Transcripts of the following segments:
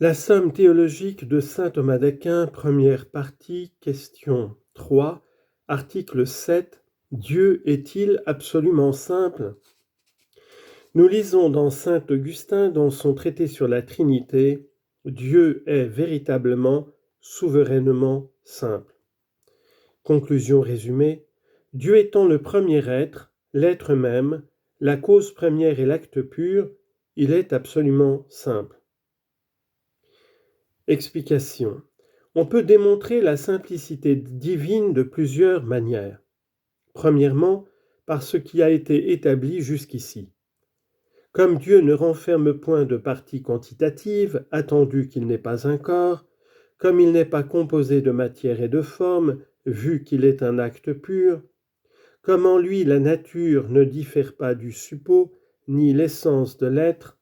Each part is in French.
La somme théologique de saint Thomas d'Aquin, première partie, question 3, article 7. Dieu est-il absolument simple? Nous lisons dans saint Augustin, dans son traité sur la Trinité, Dieu est véritablement, souverainement simple. Conclusion résumée, Dieu étant le premier être, l'être même, la cause première et l'acte pur, il est absolument simple. Explication. On peut démontrer la simplicité divine de plusieurs manières. Premièrement, par ce qui a été établi jusqu'ici. Comme Dieu ne renferme point de parties quantitatives, attendu qu'il n'est pas un corps, comme il n'est pas composé de matière et de forme, vu qu'il est un acte pur, comme en lui la nature ne diffère pas du suppôt, ni l'essence de l'être,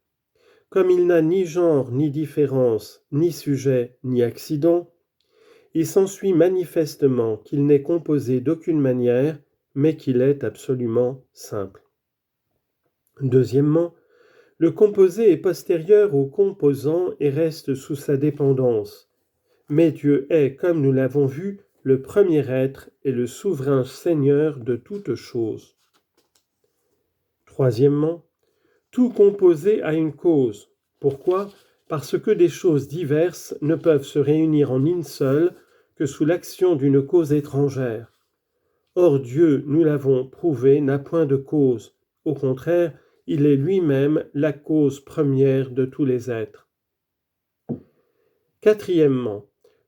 comme il n'a ni genre, ni différence, ni sujet, ni accident, il s'ensuit manifestement qu'il n'est composé d'aucune manière, mais qu'il est absolument simple. Deuxièmement, le composé est postérieur au composant et reste sous sa dépendance. Mais Dieu est, comme nous l'avons vu, le premier être et le souverain Seigneur de toutes choses. Troisièmement, tout composé a une cause. Pourquoi ? Parce que des choses diverses ne peuvent se réunir en une seule que sous l'action d'une cause étrangère. Or Dieu, nous l'avons prouvé, n'a point de cause. Au contraire, il est lui-même la cause première de tous les êtres. Quatrièmement,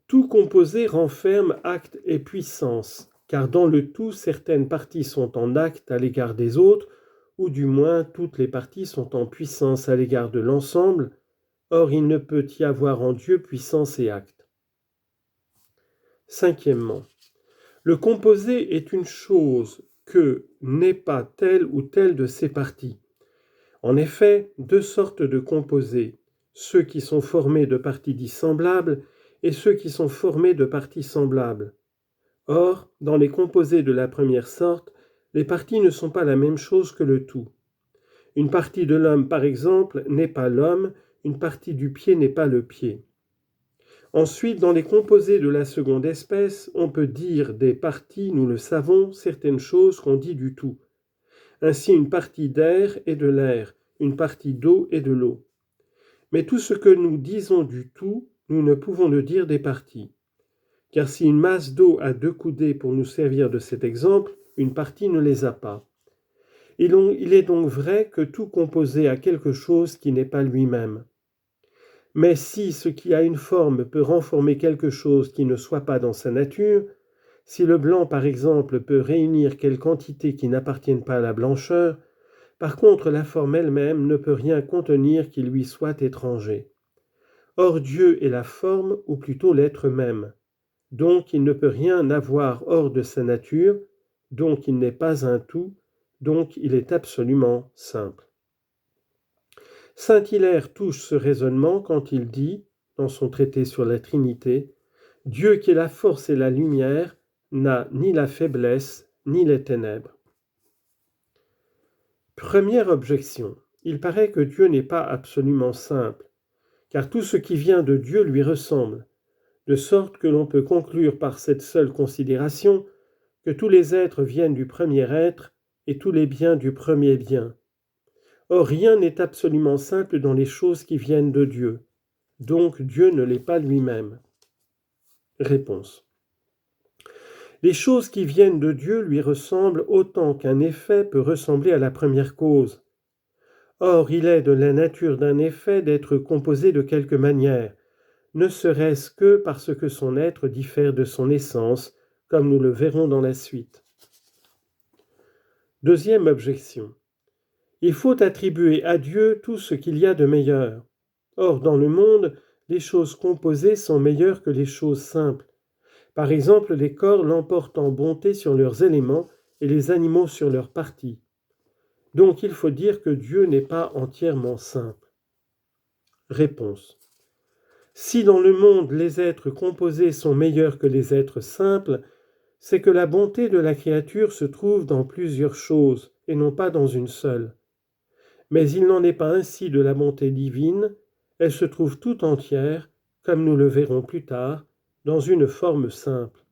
tout composé renferme acte et puissance, car dans le tout, certaines parties sont en acte à l'égard des autres, ou du moins toutes les parties sont en puissance à l'égard de l'ensemble. Or, il ne peut y avoir en Dieu puissance et acte. Cinquièmement, le composé est une chose que n'est pas telle ou telle de ses parties. En effet, deux sortes de composés, ceux qui sont formés de parties dissemblables et ceux qui sont formés de parties semblables. Or, dans les composés de la première sorte, les parties ne sont pas la même chose que le tout. Une partie de l'homme, par exemple, n'est pas l'homme, une partie du pied n'est pas le pied. Ensuite, dans les composés de la seconde espèce, on peut dire des parties, nous le savons, certaines choses qu'on dit du tout. Ainsi, une partie d'air est de l'air, une partie d'eau est de l'eau. Mais tout ce que nous disons du tout, nous ne pouvons le dire des parties. Car si une masse d'eau a 2 coudées pour nous servir de cet exemple, une partie ne les a pas. Il est donc vrai que tout composé a quelque chose qui n'est pas lui-même. Mais si ce qui a une forme peut renformer quelque chose qui ne soit pas dans sa nature, si le blanc par exemple peut réunir quelle quantité qui n'appartienne pas à la blancheur, par contre la forme elle-même ne peut rien contenir qui lui soit étranger. Or Dieu est la forme, ou plutôt l'être même. Donc il ne peut rien avoir hors de sa nature, donc il n'est pas un tout, donc il est absolument simple. Saint Hilaire touche ce raisonnement quand il dit, dans son traité sur la Trinité, « Dieu qui est la force et la lumière n'a ni la faiblesse ni les ténèbres ». Première objection, il paraît que Dieu n'est pas absolument simple, car tout ce qui vient de Dieu lui ressemble, de sorte que l'on peut conclure par cette seule considération que tous les êtres viennent du premier être et tous les biens du premier bien. Or, rien n'est absolument simple dans les choses qui viennent de Dieu. Donc, Dieu ne l'est pas lui-même. Réponse. Les choses qui viennent de Dieu lui ressemblent autant qu'un effet peut ressembler à la première cause. Or, il est de la nature d'un effet d'être composé de quelque manière, ne serait-ce que parce que son être diffère de son essence, comme nous le verrons dans la suite. Deuxième objection. Il faut attribuer à Dieu tout ce qu'il y a de meilleur. Or, dans le monde, les choses composées sont meilleures que les choses simples. Par exemple, les corps l'emportent en bonté sur leurs éléments et les animaux sur leurs parties. Donc il faut dire que Dieu n'est pas entièrement simple. Réponse. Si dans le monde les êtres composés sont meilleurs que les êtres simples, c'est que la bonté de la créature se trouve dans plusieurs choses et non pas dans une seule. Mais il n'en est pas ainsi de la bonté divine, elle se trouve tout entière, comme nous le verrons plus tard, dans une forme simple.